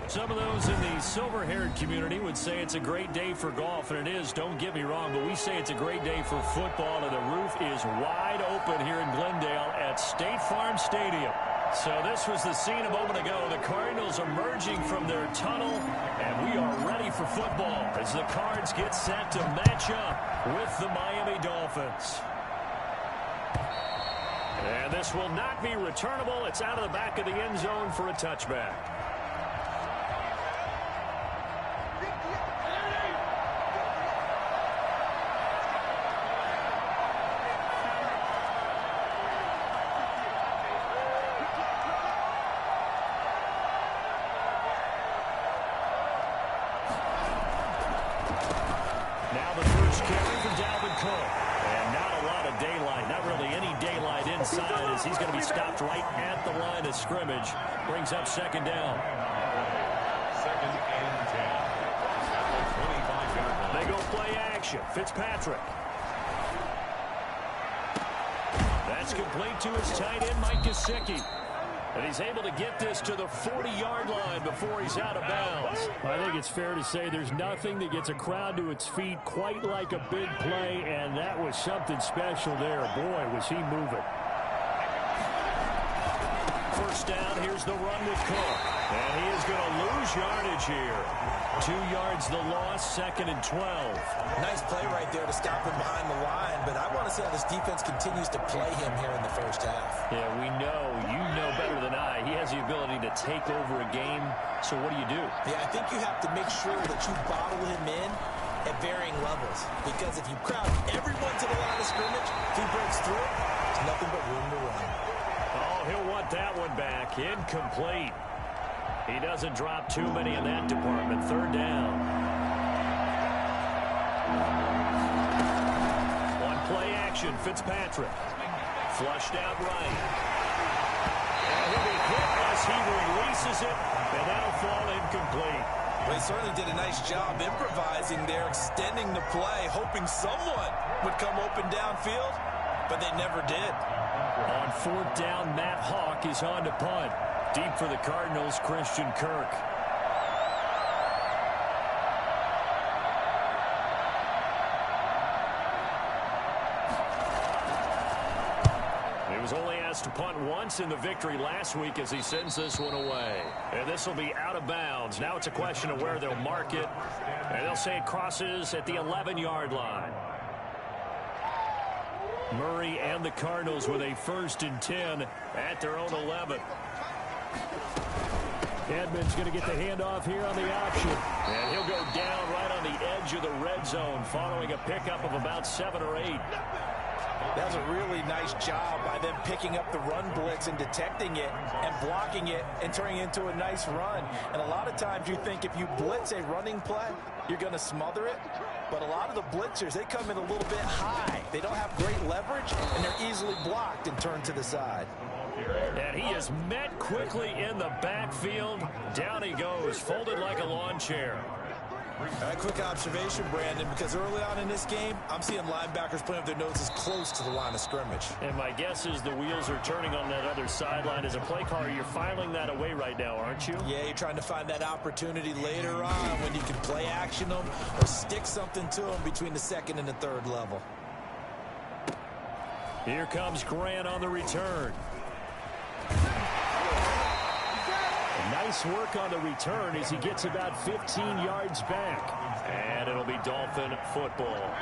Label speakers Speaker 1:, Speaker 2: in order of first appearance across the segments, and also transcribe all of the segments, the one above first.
Speaker 1: Some of those in the silver-haired community would say it's a great day for golf, and it is, don't get me wrong, but we say it's a great day for football, and the roof is wide open here in Glendale at State Farm Stadium. So this was the scene a moment ago. The Cardinals emerging from their tunnel, and we are ready for football as the Cards get set to match up with the Miami Dolphins. And this will not be returnable. It's out of the back of the end zone for a touchback. Now the first carry for Dalvin Cook. And not a lot of daylight, not really any daylight inside as he's going to be stopped right at the line of scrimmage. Brings up second down.
Speaker 2: Second and 10.
Speaker 1: They go play action. Fitzpatrick. That's complete to his tight end, Mike Gesicki. And he's able to get this to the 40-yard line before he's out of bounds. I think it's fair to say there's nothing that gets a crowd to its feet quite like a big play, and that was something special there. Boy, was he moving. First down, here's the run with Cook. And he is going to lose yardage here. 2 yards the loss, second and 12.
Speaker 3: Nice play right there to stop him behind the line, but I want to see how this defense continues to play him here in the first half.
Speaker 1: Yeah, we know, you know better than I, he has the ability to take over a game, so what do you do?
Speaker 3: Yeah, I think you have to make sure that you bottle him in at varying levels, because if you crowd everyone to the line of scrimmage, if he breaks through, there's nothing but room to run.
Speaker 1: Oh, he'll want that one back. Incomplete. He doesn't drop too many in that department. Third down. On play action, Fitzpatrick. Flushed out right. And he'll be hit as he releases it, and that'll fall incomplete.
Speaker 3: Well, he certainly did a nice job improvising there, extending the play, hoping someone would come open downfield, but they never did.
Speaker 1: On fourth down, Matt Hawk is on to punt. Deep for the Cardinals, Christian Kirk. He was only asked to punt once in the victory last week as he sends this one away. And this will be out of bounds. Now it's a question of where they'll mark it. And they'll say it crosses at the 11-yard line. Murray and the Cardinals with a 1st and 10 at their own 11. Edmonds going to get the handoff here on the option. And he'll go down right on the edge of the red zone following a pickup of about 7 or 8.
Speaker 3: That was a really nice job by them picking up the run blitz and detecting it and blocking it and turning it into a nice run. And a lot of times you think if you blitz a running play, you're going to smother it. But a lot of the blitzers, they come in a little bit high. They don't have great leverage, and they're easily blocked and turned to the side.
Speaker 1: And he is met quickly in the backfield. Down he goes, folded like a lawn chair.
Speaker 3: A quick observation, Brandon, because early on in this game, I'm seeing linebackers putting up their noses close to the line of scrimmage.
Speaker 1: And my guess is the wheels are turning on that other sideline. As a play caller, you're filing that away right now, aren't you?
Speaker 3: Yeah, you're trying to find that opportunity later on when you can play action them or stick something to them between the 2nd and the 3rd level.
Speaker 1: Here comes Grant on the return. Nice work on the return as he gets about 15 yards back. And it'll be Dolphin football.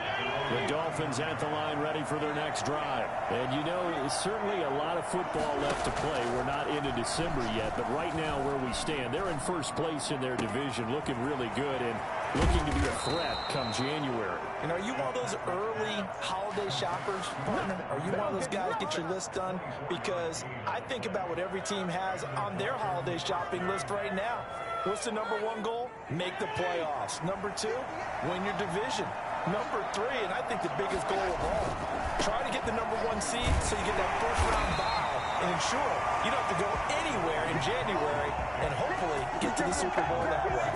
Speaker 1: The Dolphins at the line ready for their next drive. And you know, certainly a lot of football left to play. We're not into December yet, but right now where we stand, they're in first place in their division, looking really good and looking to be a threat come January.
Speaker 3: And are you one of those early holiday shoppers, partner? Are you one of those guys get your list done? Because I think about what every team has on their holiday shopping list right now. What's the number 1 goal? Make the playoffs. Number 2, win your division. Number 3, and I think the biggest goal of all, try to get the number 1 seed so you get that first-round bye and ensure you don't have to go anywhere in January and hopefully get to the Super Bowl that way.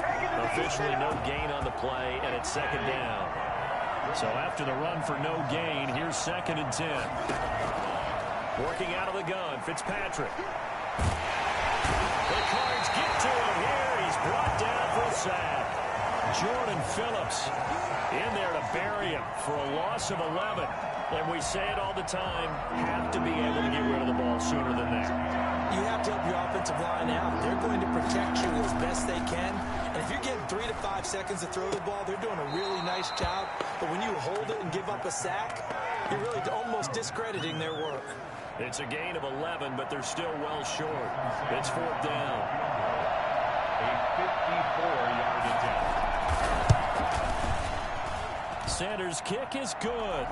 Speaker 1: Officially no gain on the play, and it's 2nd down. So after the run for no gain, here's 2nd and 10. Working out of the gun, Fitzpatrick. The Cards get to him here. He's brought down for a sack. Jordan Phillips in there to bury him for a loss of 11. And we say it all the time, have to be able to get rid of the ball sooner than that.
Speaker 3: You have to help your offensive line out. They're going to protect you as best they can. And if you're getting 3 to 5 seconds to throw the ball, they're doing a really nice job. But when you hold it and give up a sack, you're really almost discrediting their work.
Speaker 1: It's a gain of 11, but they're still well short. It's 4th down.
Speaker 2: A 54-yard attempt.
Speaker 1: Sanders' kick is good.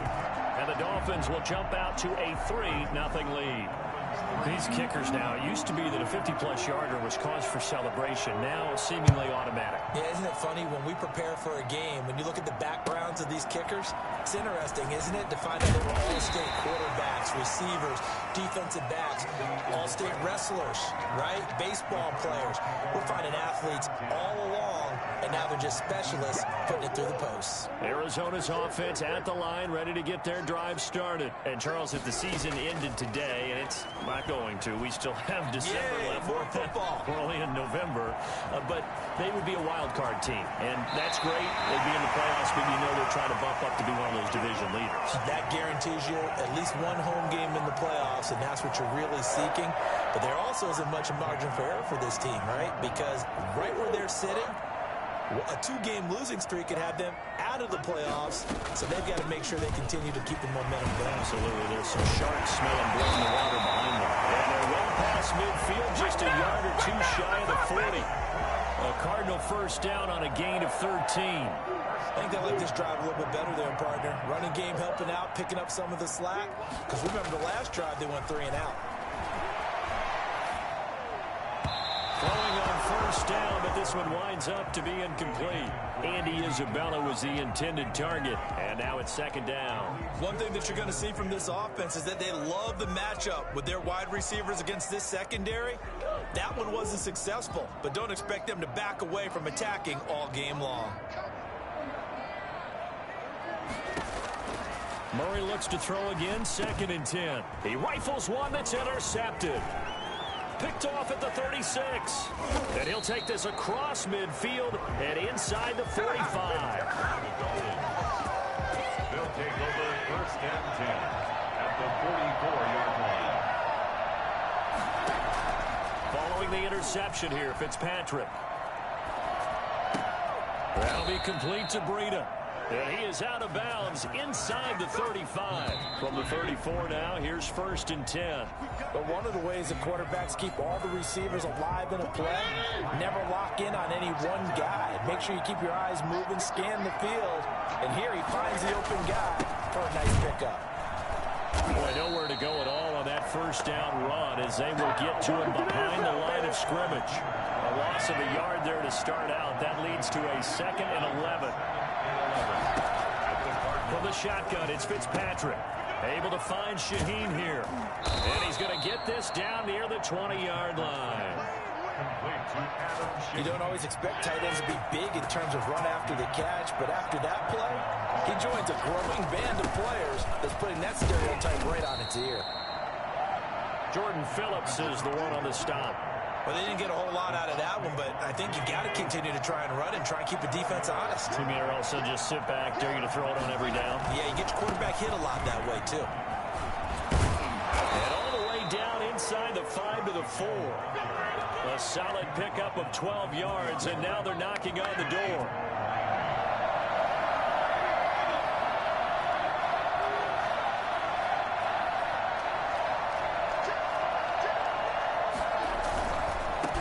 Speaker 1: And the Dolphins will jump out to a 3-0 lead. These kickers now, it used to be that a 50-plus yarder was cause for celebration. Now it's seemingly automatic.
Speaker 3: Yeah, isn't it funny when we prepare for a game, when you look at the backgrounds of these kickers, it's interesting, isn't it, to find out they were all-state quarterbacks, receivers, defensive backs, all-state wrestlers, right? Baseball players. We're finding athletes all along, and now they're just specialists putting it through the posts.
Speaker 1: Arizona's offense at the line, ready to get their drive started. And Charles, if the season ended today, and it's not going to, we still have December left.
Speaker 3: More football.
Speaker 1: We're only in November, but they would be a wild card team, and that's great. They'd be in the playoffs, but you know they're trying to bump up to be one of those division leaders.
Speaker 3: That guarantees you at least one home game in the playoffs, and that's what you're really seeking. But there also isn't much margin for error for this team, right? Because right where they're sitting, a 2-game losing streak could have them out of the playoffs, so they've got to make sure they continue to keep the momentum going.
Speaker 1: Absolutely. There's some sharks smelling blood in the water behind them. And they're well past midfield, just a yard or two shy of the 40. A Cardinal first down on a gain of 13.
Speaker 3: I think they like this drive a little bit better there, partner. Running game helping out, picking up some of the slack. Because remember the last drive, they went 3 and out.
Speaker 1: Throwing on first down, but this one winds up to be incomplete. Andy Isabella was the intended target, and now it's 2nd down.
Speaker 3: One thing that you're going to see from this offense is that they love the matchup with their wide receivers against this secondary. That one wasn't successful, but don't expect them to back away from attacking all game long.
Speaker 1: Murray looks to throw again, 2nd and 10. He rifles one that's intercepted. Picked off at the 36. And he'll take this across midfield and inside the 45.
Speaker 2: They'll take over 1st and 10 at the 44-yard line.
Speaker 1: Following the interception here, Fitzpatrick. That'll be complete to Breida. And he is out of bounds inside the 35. From the 34 now, here's 1st and 10.
Speaker 3: But one of the ways that quarterbacks keep all the receivers alive in a play, never lock in on any one guy. Make sure you keep your eyes moving, scan the field. And here he finds the open guy for a nice pickup.
Speaker 1: Boy, nowhere to go at all on that first down run as they will get to him behind the line of scrimmage. A loss of a yard there to start out. That leads to a 2nd and 11. From the shotgun, it's Fitzpatrick. Able to find Shaheen here. And he's going to get this down near the 20-yard line.
Speaker 3: You don't always expect tight ends to be big in terms of run after the catch, but after that play, he joins a growing band of players that's putting that stereotype right on its ear.
Speaker 1: Jordan Phillips is the one on the stop.
Speaker 3: Well, they didn't get a whole lot out of that one, but I think you got to continue to try and run and try and keep the defense honest.
Speaker 1: Too many also just sit back, dare you to throw it on every down.
Speaker 3: Yeah, you get your quarterback hit a lot that way, too.
Speaker 1: And all the way down inside the 5 to the 4. A solid pickup of 12 yards, and now they're knocking on the door.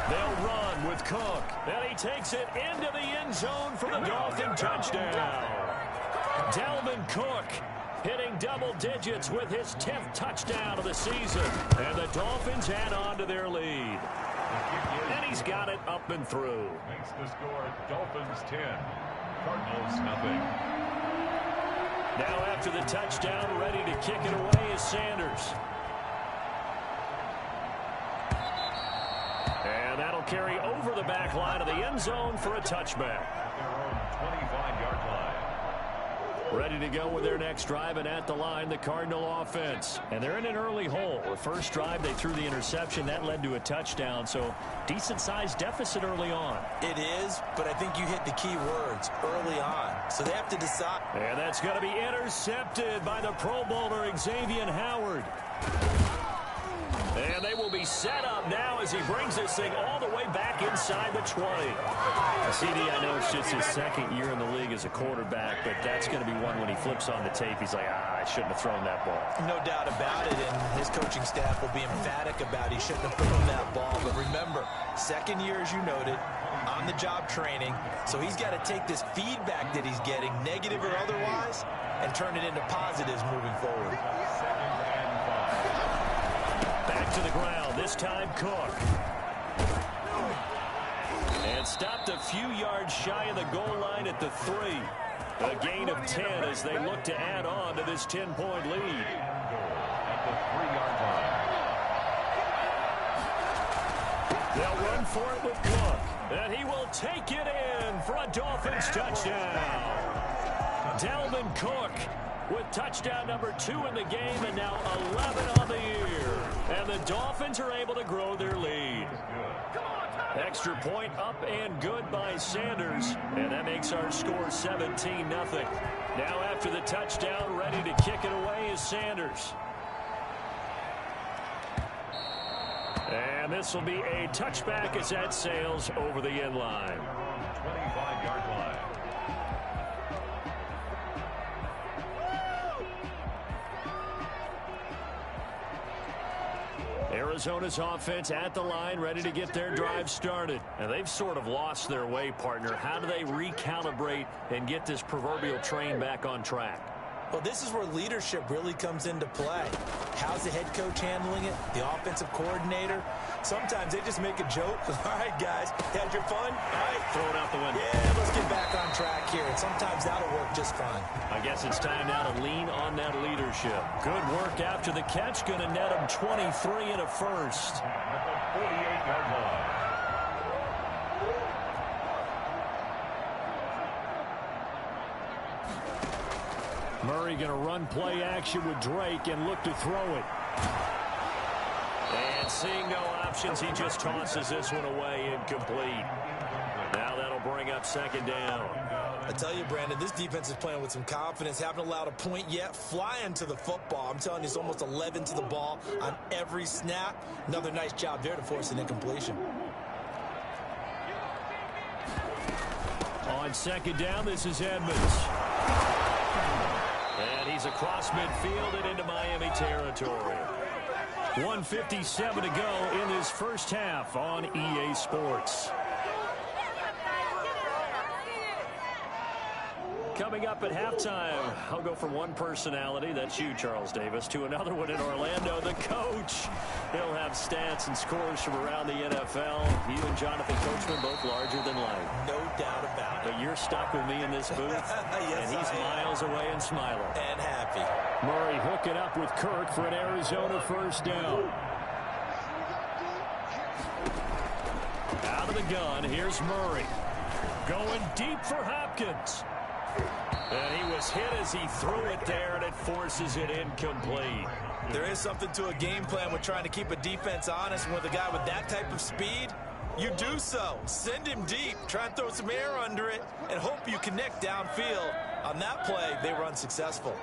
Speaker 1: They'll run with Cook, and he takes it into the end zone for the Dolphin touchdown. Dalvin Cook hitting double digits with his 10th touchdown of the season, and the Dolphins add on to their lead. And he's got it up and through.
Speaker 2: Makes the score Dolphins 10, Cardinals nothing.
Speaker 1: Now after the touchdown, ready to kick it away is Sanders. And that'll carry over the back line of the end zone for a touchback.
Speaker 2: At their own 25-yard line.
Speaker 1: Ready to go with their next drive, and at the line, the Cardinal offense. And they're in an early hole. The first drive, they threw the interception. That led to a touchdown, so decent-sized deficit early on.
Speaker 3: It is, but I think you hit the key words, early on. So they have to decide.
Speaker 1: And that's going to be intercepted by the Pro Bowler, Xavier Howard. And they will be set up now as he brings this thing all the way back inside the 20. CD, I know it's just his second year in the league as a quarterback, but that's going to be one when he flips on the tape. He's like, I shouldn't have thrown that ball.
Speaker 3: No doubt about it, and his coaching staff will be emphatic about he shouldn't have thrown that ball. But remember, second year, as you noted, on-the-job training, so he's got to take this feedback that he's getting, negative or otherwise, and turn it into positives moving forward.
Speaker 1: Back to the ground, this time Cook. And stopped a few yards shy of the goal line at the 3. A gain of 10 as they look to add on to this 10-point lead.
Speaker 2: At the 3-yard line.
Speaker 1: They'll run for it with Cook. And he will take it in for a Dolphins touchdown. Dalvin Cook with touchdown number 2 in the game, and now 11 on the year. And the Dolphins are able to grow their lead. Extra point up and good by Sanders, and that makes our score 17-0. Now after the touchdown, ready to kick it away is Sanders. And this will be a touchback as that sails over the end line.
Speaker 2: 25-yard line.
Speaker 1: Arizona's offense at the line, ready to get their drive started. And they've sort of lost their way, partner. How do they recalibrate and get this proverbial train back on track?
Speaker 3: Well, this is where leadership really comes into play. How's the head coach handling it? The offensive coordinator? Sometimes they just make a joke. All right, guys, had your fun? All right.
Speaker 1: Throw it out the window.
Speaker 3: Yeah, let's get back on track here. And sometimes that'll work just fine.
Speaker 1: I guess it's time now to lean on that leadership. Good work after the catch. Going to net him 23 and a first.
Speaker 2: At the 48-yard line.
Speaker 1: Murray going to run play action with Drake and look to throw it. And seeing no options, he just tosses this one away, incomplete. Now that'll bring up second down.
Speaker 3: I tell you, Brandon, this defense is playing with some confidence. Haven't allowed a point yet. Flying to the football. I'm telling you, it's almost 11 to the ball on every snap. Another nice job there to force an incompletion.
Speaker 1: On second down, this is Edmonds. And he's across midfield and into Miami territory. 1:57 to go in this first half on EA Sports. Coming up at halftime, I'll go from one personality, that's you, Charles Davis, to another one in Orlando, the coach. He'll have stats and scores from around the NFL. You and Jonathan Coachman both larger than life.
Speaker 3: No doubt about it.
Speaker 1: But you're stuck with me in this booth,
Speaker 3: Yes,
Speaker 1: and he's miles away and smiling.
Speaker 3: And happy.
Speaker 1: Murray hooking up with Kirk for an Arizona first down. Out of the gun, here's Murray. Going deep for Hopkins. And he was hit as he threw it there, and it forces it incomplete.
Speaker 3: There is something to a game plan with trying to keep a defense honest. And with a guy with that type of speed, you do so. Send him deep. Try and throw some air under it and hope you connect downfield. On that play, they were unsuccessful.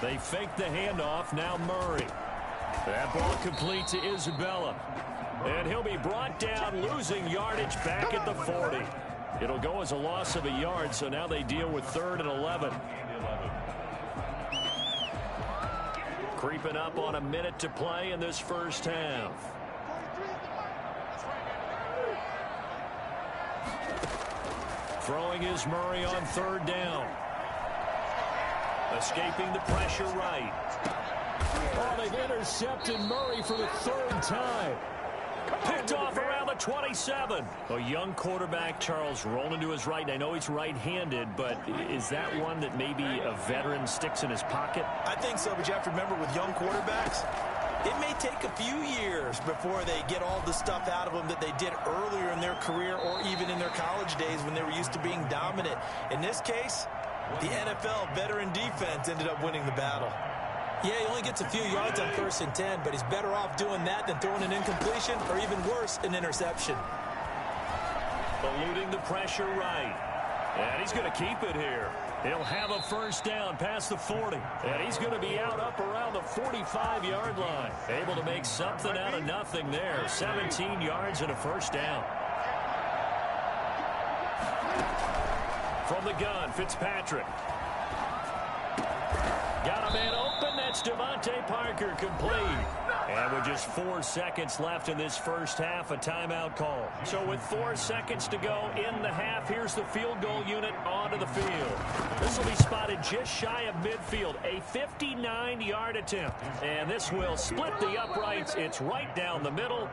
Speaker 1: They fake the handoff. Now Murray. That ball complete to Isabella. And he'll be brought down, losing yardage back at the 40. It'll go as a loss of a yard, so now they deal with 3rd and 11. Creeping up on a minute to play in this first half. Throwing is Murray on 3rd down. Escaping the pressure right. Oh, they've intercepted Murray for the 3rd time. Picked off around the 27. A young quarterback, Charles, rolling to his right. I know he's right-handed, but is that one that maybe a veteran sticks in his pocket?
Speaker 3: I think so, but you have to remember with young quarterbacks, It may take a few years before they get all the stuff out of them that they did earlier in their career or even in their college days when they were used to being dominant. In this case, the NFL veteran defense ended up winning the battle. Yeah, he only gets a few yards on 1st and 10, but he's better off doing that than throwing an incompletion or even worse, an interception.
Speaker 1: Eluding the pressure right. And he's going to keep it here. He'll have a first down past the 40. And he's going to be out up around the 45-yard line. Able to make something out of nothing there. 17 yards and a first down. From the gun, Fitzpatrick. Got a man open. That's Devontae Parker, complete. And with just 4 seconds left in this first half, a timeout call. So with 4 seconds to go in the half, here's the field goal unit onto the field. This will be spotted just shy of midfield, a 59-yard attempt. And this will split the uprights. It's right down the middle.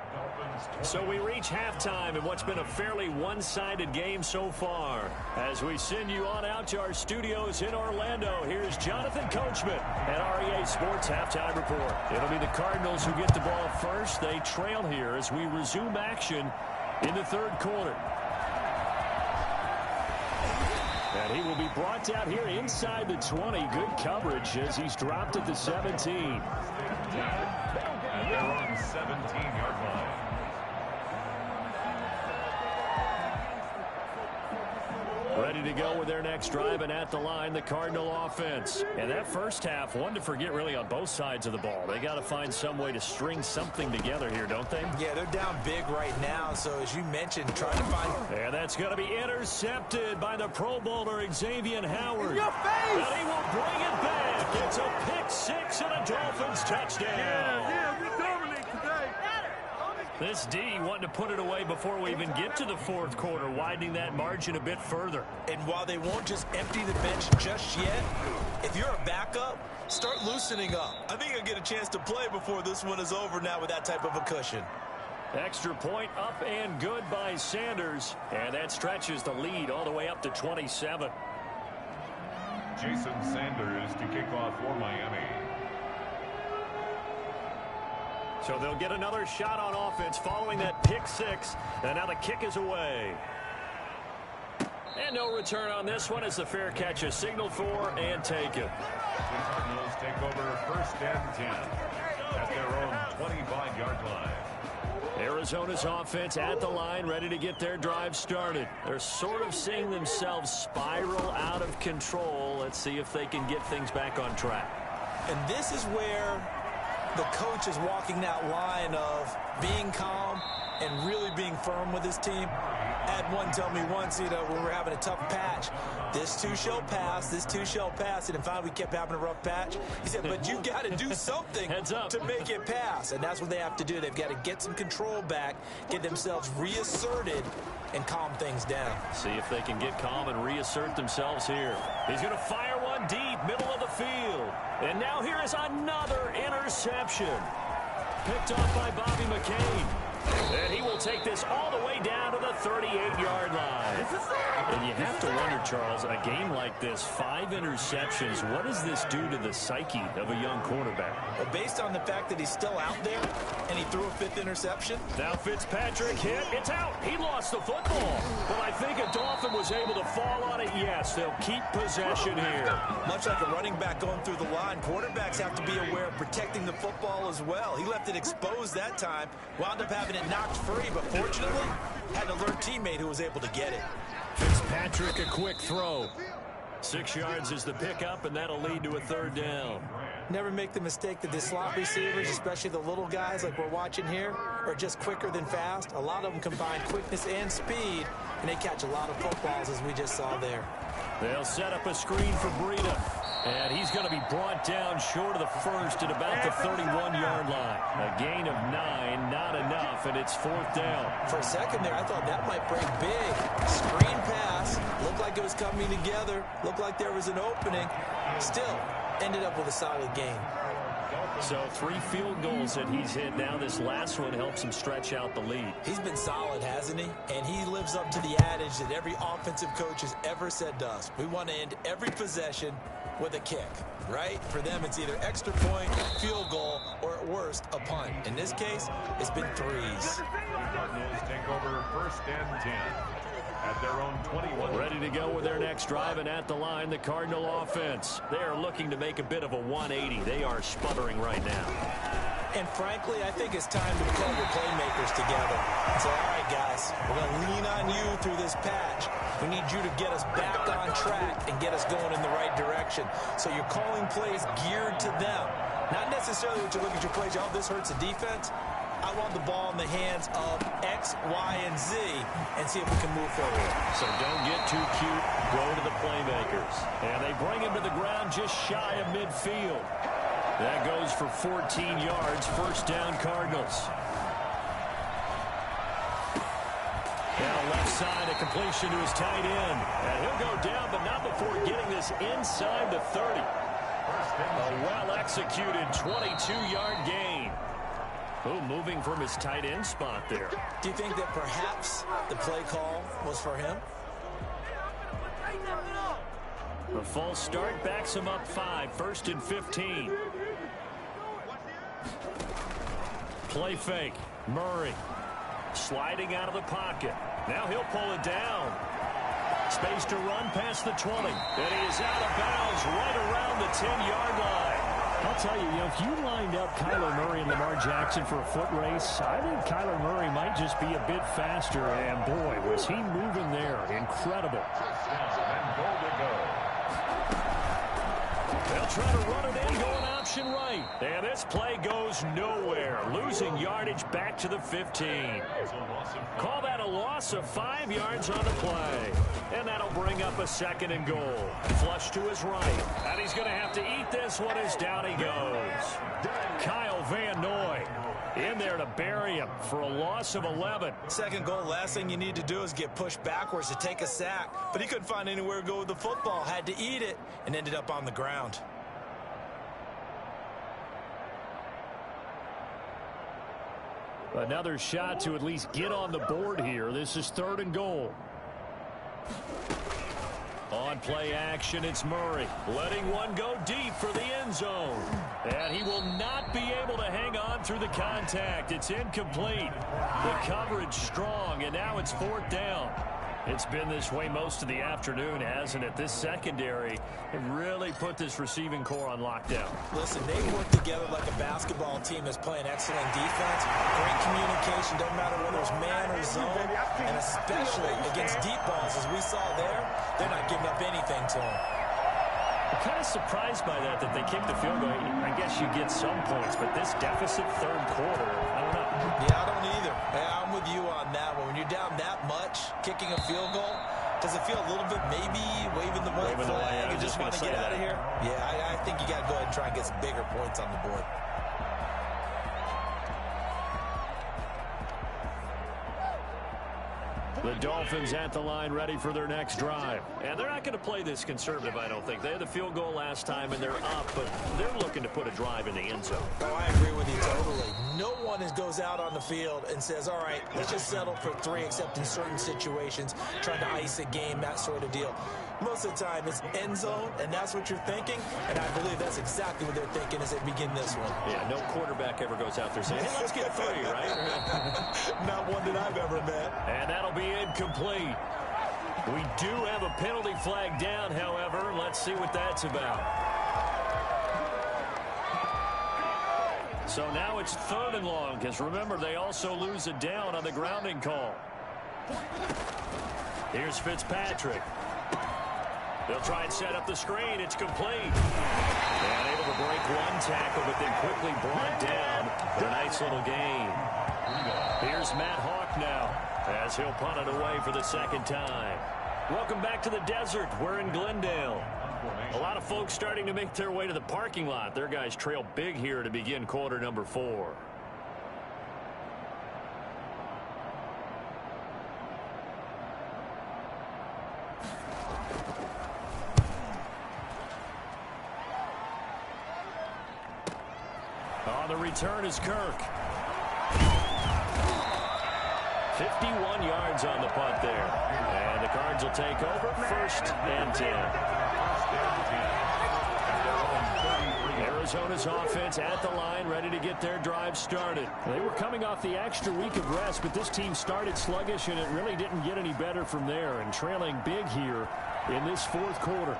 Speaker 1: So we reach halftime in what's been a fairly one-sided game so far. As we send you on out to our studios in Orlando, here's Jonathan Coachman at REA Sports Halftime Report. It'll be the Cardinals who get the ball first. They trail here as we resume action in the third quarter. And he will be brought out here inside the 20. Good coverage as he's dropped at the 17.
Speaker 2: And they're on 17-yard line.
Speaker 1: Ready to go with their next drive, and at the line, the Cardinal offense. And that first half, one to forget really on both sides of the ball. They got to find some way to string something together here, don't they?
Speaker 3: Yeah, they're down big right now, so as you mentioned, trying to find...
Speaker 1: And that's going to be intercepted by the Pro Bowler, Xavier Howard.
Speaker 4: In your face!
Speaker 1: And he will bring it back. It's a pick-6 and a Dolphins touchdown.
Speaker 4: Yeah, we dominate today.
Speaker 1: This D wanting to put it away before we even get to the fourth quarter, widening that margin a bit further.
Speaker 3: And while they won't just empty the bench just yet, if you're a backup, start loosening up. I think you'll get a chance to play before this one is over now with that type of a cushion.
Speaker 1: Extra point up and good by Sanders. And that stretches the lead all the way up to 27.
Speaker 2: Jason Sanders to kick off for Miami.
Speaker 1: So they'll get another shot on offense following that pick-6. And now the kick is away. And no return on this one as the fair catch is signaled for and taken.
Speaker 2: The Cardinals take over 1st and 10 at their own 25-yard line.
Speaker 1: Arizona's offense at the line, ready to get their drive started. They're sort of seeing themselves spiral out of control. Let's see if they can get things back on track.
Speaker 3: And this is where the coach is walking that line of being calm and really being firm with his team. I had one tell me once, when we're having a tough patch, this too shall pass, this too shall pass. And finally we kept having a rough patch. He said, but you got to do something to make it pass. And that's what they have to do. They've got to get some control back, get themselves reasserted, and calm things down.
Speaker 1: See if they can get calm and reassert themselves here. He's going to fire one deep, middle of the field. And now here is another interception. Picked off by Bobby McCain. And he will take this all the way down to the 38-yard line. And you have to wonder, Charles, in a game like this, 5 interceptions, what does this do to the psyche of a young quarterback?
Speaker 3: Well, based on the fact that he's still out there and he threw a 5th interception.
Speaker 1: Now Fitzpatrick hit. It's out. He lost the football. But I think a Dolphin was able to fall on it. Yes, they'll keep possession here.
Speaker 3: Much like a running back going through the line, quarterbacks have to be aware of protecting the football as well. He left it exposed that time, wound up having it knocked free, but fortunately had an alert teammate who was able to get it.
Speaker 1: Fitzpatrick, a quick throw. 6 yards is the pickup, and that'll lead to a 3rd down.
Speaker 3: Never make the mistake that the slot receivers, especially the little guys like we're watching here, are just quicker than fast. A lot of them combine quickness and speed, and they catch a lot of footballs, as we just saw there.
Speaker 1: They'll set up a screen for Breida. And he's going to be brought down short of the first at about the 31-yard line. A gain of 9, not enough, and it's 4th down.
Speaker 3: For a second there, I thought that might break big. Screen pass. Looked like it was coming together. Looked like there was an opening. Still, ended up with a solid gain.
Speaker 1: So 3 field goals that he's hit now. This last one helps him stretch out the lead.
Speaker 3: He's been solid, hasn't he? And he lives up to the adage that every offensive coach has ever said to us. We want to end every possession with a kick, right? For them, it's either extra point, field goal, or at worst, a punt. In this case, it's been threes.
Speaker 2: The Cardinals take over 1st and 10 at their own 21.
Speaker 1: Ready to go with their next drive, and at the line, the Cardinal offense. They are looking to make a bit of a 180. They are sputtering right now.
Speaker 3: And frankly, I think it's time to pull your playmakers together and say, all right, guys, we're going to lean on you through this patch. We need you to get us back on track and get us going in the right direction. So you're calling plays geared to them. Not necessarily what you look at your plays, oh, this hurts the defense. I want the ball in the hands of X, Y, and Z and see if we can move forward.
Speaker 1: So don't get too cute. Go to the playmakers. And they bring him to the ground just shy of midfield. That goes for 14 yards. 1st down, Cardinals. Now left side, a completion to his tight end. And he'll go down, but not before getting this inside the 30. A well-executed 22-yard gain. Oh, moving from his tight end spot there.
Speaker 3: Do you think that perhaps the play call was for him?
Speaker 1: The false start backs him up 5. 1st and 15. Play fake. Murray sliding out of the pocket. Now he'll pull it down. Space to run past the 20. And he is out of bounds right around the 10-yard line.
Speaker 5: I'll tell you, if you lined up Kyler Murray and Lamar Jackson for a foot race, I think Kyler Murray might just be a bit faster. And boy, was he moving there. Incredible.
Speaker 2: And goal to go.
Speaker 1: They'll try to run it in, going option right. And this play goes nowhere. Losing yardage back to the 15. Call that a loss of 5 yards on the play. And that'll bring up a 2nd and goal. Flush to his right. And he's going to have to eat this one as down he goes. Kyle Van Noy in there to bury him for a loss of 11.
Speaker 3: 2nd goal, last thing you need to do is get pushed backwards to take a sack. But he couldn't find anywhere to go with the football. Had to eat it and ended up on the ground.
Speaker 5: Another shot to at least get on the board here. This is 3rd and goal.
Speaker 1: On play action, it's Murray letting one go deep for the end zone. And he will not be able to hang on through the contact. It's incomplete. The coverage strong, and now it's 4th down. It's been this way most of the afternoon, hasn't it? This secondary really put this receiving core on lockdown.
Speaker 3: Listen, they work together like a basketball team that's playing excellent defense. Great communication, doesn't matter whether it's man or zone. And especially against deep balls, as we saw there, they're not giving up anything to them.
Speaker 1: I'm kind of surprised by that they kicked the field goal. I guess you get some points, but this deficit 3rd quarter, I don't know.
Speaker 3: Yeah, I don't either. I'm with you on that one. When you're down that much, kicking a field goal, does it feel a little bit maybe waving the white flag and just want to get out of here? Yeah, I think you got to go ahead and try and get some bigger points on the board.
Speaker 1: The Dolphins at the line ready for their next drive. And they're not going to play this conservative, I don't think. They had the field goal last time, and they're up, but they're looking to put a drive in the end zone.
Speaker 3: Oh, I agree with you totally. No one goes out on the field and says, all right, let's just settle for 3, except in certain situations, trying to ice a game, that sort of deal. Most of the time, it's end zone, and that's what you're thinking, and I believe that's exactly what they're thinking as they begin this one.
Speaker 1: Yeah, no quarterback ever goes out there saying, hey, let's get 3, right?
Speaker 3: Not one that I've ever met.
Speaker 1: And that'll be incomplete. We do have a penalty flag down, however. Let's see what that's about. So now it's 3rd and long, because remember, they also lose it down on the grounding call. Here's Fitzpatrick. They'll try and set up the screen. It's complete. And able to break one tackle, but then quickly brought down for a nice little gain. Here's Matt Hawk now, as he'll punt it away for the 2nd time. Welcome back to the desert. We're in Glendale. A lot of folks starting to make their way to the parking lot. Their guys trail big here to begin quarter number 4. return is Kirk. 51 yards on the punt there. And the Cards will take over 1st and 10. Arizona's offense at the line, ready to get their drive started.
Speaker 5: They were coming off the extra week of rest, but this team started sluggish, and it really didn't get any better from there, and trailing big here in this 4th quarter.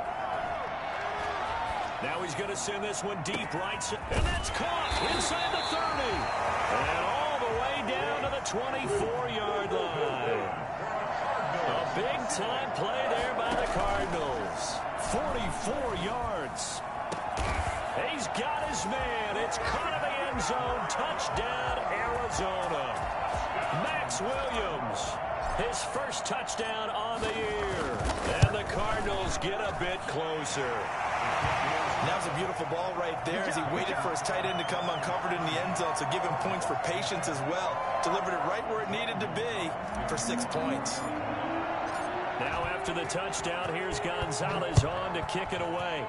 Speaker 1: Now he's going to send this one deep right, and that's caught inside the 30. And all the way down to the 24-yard line. A big-time play there by the Cardinals. 44 yards. He's got his man. It's caught in the end zone. Touchdown, Arizona. Max Williams, his first touchdown on the year. And the Cardinals get a bit closer.
Speaker 3: That was a beautiful ball right there as he waited for his tight end to come uncovered in the end zone, so give him points for patience as well. Delivered it right where it needed to be for 6 points.
Speaker 1: Now after the touchdown, here's Gonzalez on to kick it away.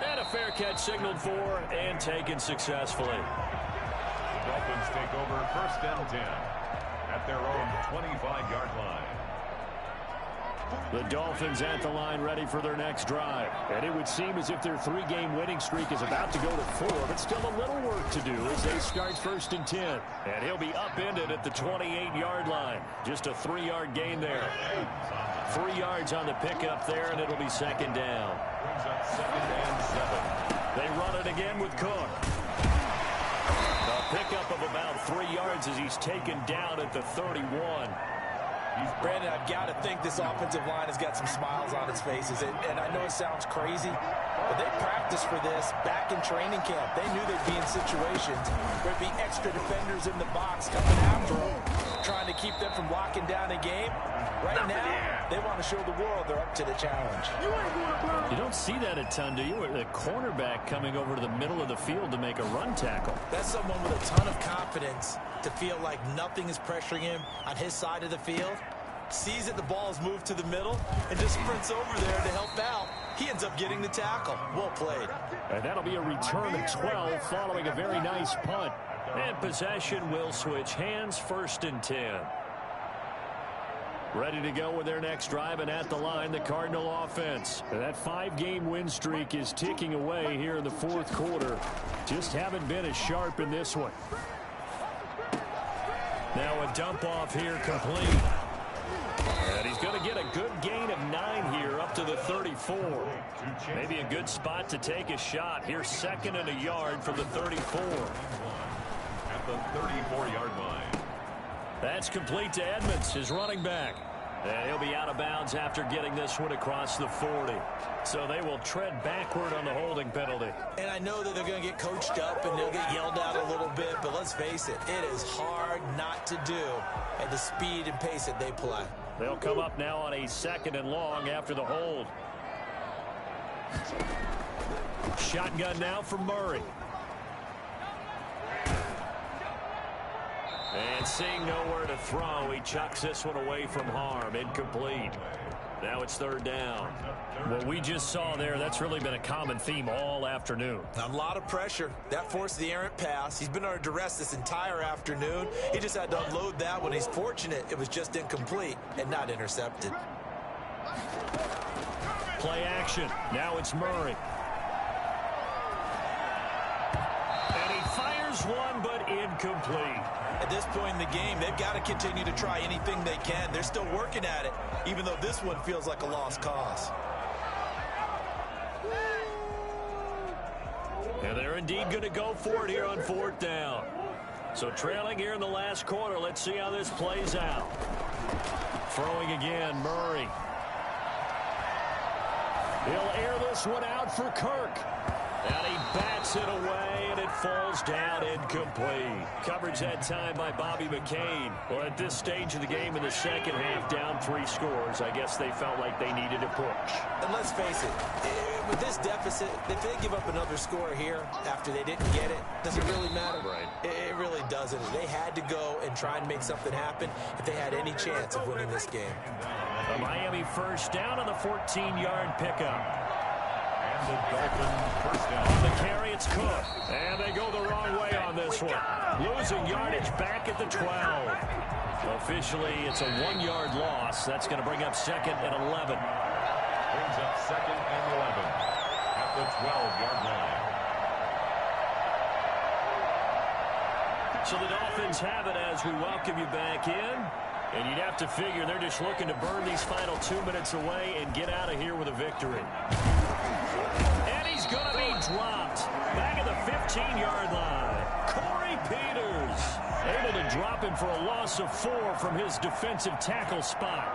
Speaker 1: And a fair catch signaled for and taken successfully.
Speaker 2: The Dolphins take over 1st and 10 at their own 25-yard line.
Speaker 5: The Dolphins at the line, ready for their next drive. And it would seem as if their 3-game winning streak is about to go to 4, but still a little work to do as they start 1st and 10. And he'll be upended at the 28-yard line. Just a 3-yard gain there. 3 yards on the pickup there, and it'll be 2nd down.
Speaker 2: Brings up 2nd and 7.
Speaker 1: They run it again with Cook. A pickup of about 3 yards as he's taken down at the 31.
Speaker 3: Brandon, I've got to think this offensive line has got some smiles on its faces. And I know it sounds crazy, but they practiced for this back in training camp. They knew they'd be in situations where there'd be extra defenders in the box coming after them, trying to keep them from locking down a game. Right now, they want to show the world they're up to the challenge.
Speaker 5: You don't see that a ton, do you? The cornerback coming over to the middle of the field to make a run tackle.
Speaker 3: That's someone with a ton of confidence to feel like nothing is pressuring him on his side of the field. Sees that the ball's moved to the middle and just sprints over there to help out. He ends up getting the tackle. Well played.
Speaker 5: And that'll be a return of 12 following a very nice punt.
Speaker 1: And possession will switch hands, 1st and 10. Ready to go with their next drive, and at the line, the Cardinal offense.
Speaker 5: And that 5-game win streak is ticking away here in the 4th quarter. Just haven't been as sharp in this one.
Speaker 1: Now a dump off here complete. And he's going to get a good gain of 9 here up to the 34. Maybe a good spot to take a shot. Here's 2nd and a yard from the 34.
Speaker 2: At the 34-yard line.
Speaker 1: That's complete to Edmonds, his running back. And he'll be out of bounds after getting this one across the 40. So they will tread backward on the holding penalty.
Speaker 3: And I know that they're going to get coached up and they'll get yelled at a little bit, but let's face it, it is hard not to do at the speed and pace that they play.
Speaker 1: They'll come up now on a 2nd and long after the hold. Shotgun now for Murray. And seeing nowhere to throw, he chucks this one away from harm. Incomplete. Now it's 3rd down.
Speaker 5: What we just saw there, that's really been a common theme all afternoon.
Speaker 3: A lot of pressure. That forced the errant pass. He's been under duress this entire afternoon. He just had to unload that one. He's fortunate it was just incomplete and not intercepted.
Speaker 1: Play action. Now it's Murray. And he fires one, but incomplete.
Speaker 3: At this point in the game, they've got to continue to try anything they can. They're still working at it, even though this one feels like a lost cause.
Speaker 1: And they're indeed going to go for it here on 4th down. So trailing here in the last quarter, let's see how this plays out. Throwing again, Murray. He'll air this one out for Kirk. And he bats it away, and it falls down incomplete. Coverage that time by Bobby McCain. Well, at this stage of the game in the second half, down 3 scores, I guess they felt like they needed a push.
Speaker 3: And let's face it, with this deficit, if they give up another score here after they didn't get it, does it really matter?
Speaker 1: Right.
Speaker 3: It really doesn't. They had to go and try and make something happen if they had any chance of winning this game.
Speaker 1: A Miami 1st down on the 14-yard pickup.
Speaker 2: And the Dolphins first down.
Speaker 1: On the carry, it's Cook. And they go the wrong way on this one. Losing yardage back at the 12. Officially, it's a 1-yard loss. That's going to bring up 2nd and 11.
Speaker 2: Brings up 2nd and 11 at the 12-yard line.
Speaker 1: So the Dolphins have it as we welcome you back in. And you'd have to figure they're just looking to burn these final 2 minutes away and get out of here with a victory. And he's going to be dropped back at the 15-yard line. Corey Peters able to drop him for a loss of 4 from his defensive tackle spot.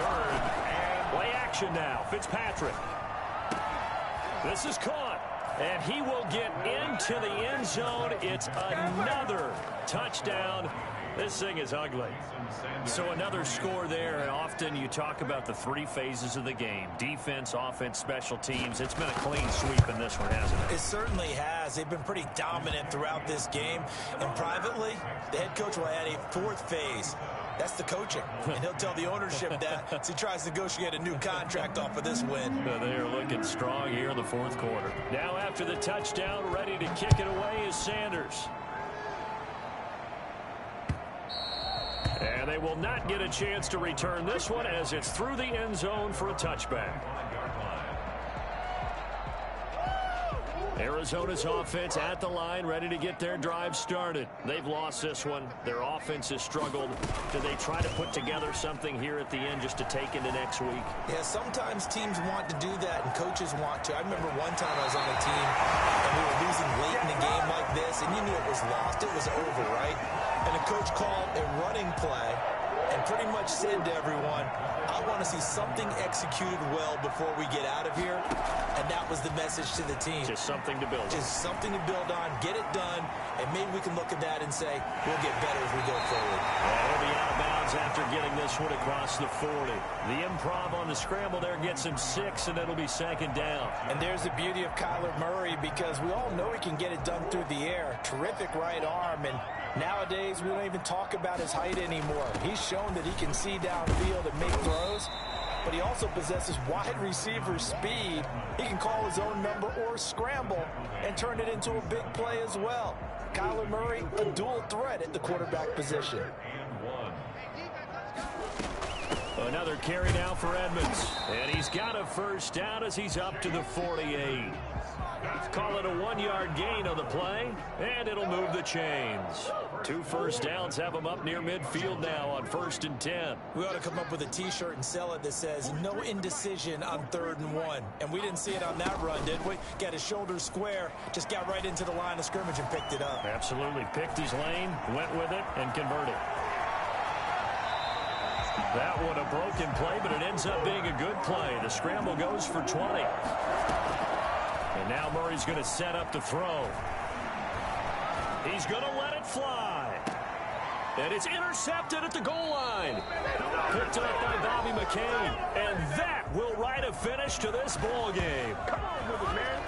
Speaker 2: Third and
Speaker 1: Play action now. Fitzpatrick. This is caught. And he will get into the end zone. It's another touchdown. This thing is ugly. So another score there. Often you talk about the 3 phases of the game. Defense, offense, special teams. It's been a clean sweep in this one, hasn't it?
Speaker 3: It certainly has. They've been pretty dominant throughout this game. And privately, the head coach will add a 4th phase. That's the coaching. And he'll tell the ownership that as he tries to negotiate a new contract off of this win.
Speaker 1: They are looking strong here in the 4th quarter. Now after the touchdown, ready to kick it away is Sanders. And they will not get a chance to return this one as it's through the end zone for a touchback. Arizona's offense at the line, ready to get their drive started. They've lost this one. Their offense has struggled. Do they try to put together something here at the end just to take into next week?
Speaker 3: Yeah, sometimes teams want to do that and coaches want to. I remember one time I was on a team and we were losing late in a game like this, and you knew it was lost. It was over, right? And the coach called a running play and pretty much said to everyone, I want to see something executed well before we get out of here. And that was the message to the team.
Speaker 1: Just something to build on.
Speaker 3: Just something to build on, get it done, and maybe we can look at that and say, we'll get better as we go forward.
Speaker 1: They'll be out of bounds after getting this one across the 40. The improv on the scramble there gets him 6, and it'll be 2nd down.
Speaker 3: And there's the beauty of Kyler Murray, because we all know he can get it done through the air. Terrific right arm, and nowadays we don't even talk about his height anymore. He's shown that he can see downfield and make throws, but he also possesses wide receiver speed. He can call his own number or scramble and turn it into a big play as well. Kyler Murray, a dual threat at the quarterback position.
Speaker 1: Another carry now for Edmonds. And he's got a 1st down as he's up to the 48. Call it a 1-yard gain on the play, and it'll move the chains. 2 first downs have them up near midfield now on 1st and 10.
Speaker 3: We ought to come up with a T-shirt and sell it that says, no indecision on 3rd and 1. And we didn't see it on that run, did we? Got his shoulder square, just got right into the line of scrimmage and picked it up.
Speaker 1: Absolutely. Picked his lane, went with it, and converted. That one a broken play, but it ends up being a good play. The scramble goes for 20. And now Murray's going to set up to throw. He's going to let it fly. And it's intercepted at the goal line. Picked up by Bobby McCain. And that will write a finish to this ball game.
Speaker 4: Come on with it, man.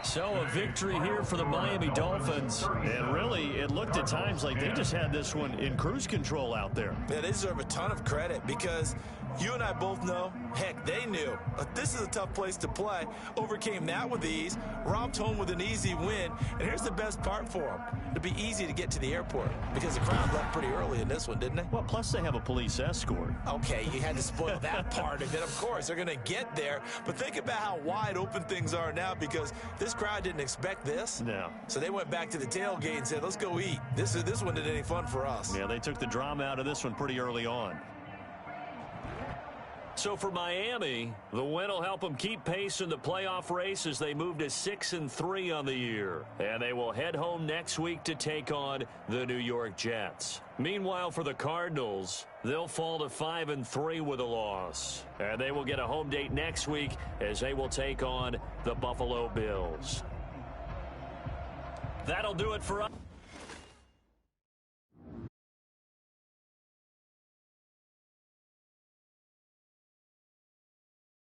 Speaker 1: So a victory here for the Miami Dolphins. And really, it looked at times like they just had this one in cruise control out there.
Speaker 3: Yeah, they deserve a ton of credit because you and I both know, heck, they knew. This is a tough place to play. Overcame that with ease, romped home with an easy win. And here's the best part for them. It'd be easy to get to the airport because the crowd left pretty early in this one, didn't they?
Speaker 1: Well, plus they have a police escort.
Speaker 3: Okay, you had to spoil that part of it. Of course, they're going to get there. But think about how wide open things are now because this crowd didn't expect this.
Speaker 1: No.
Speaker 3: So they went back to the tailgate and said, let's go eat. This one didn't any fun for us.
Speaker 1: Yeah, they took the drama out of this one pretty early on. So for Miami, the win will help them keep pace in the playoff race as they move to 6-3 on the year. And they will head home next week to take on the New York Jets. Meanwhile, for the Cardinals, they'll fall to 5-3 with a loss. And they will get a home date next week as they will take on the Buffalo Bills. That'll do it for us.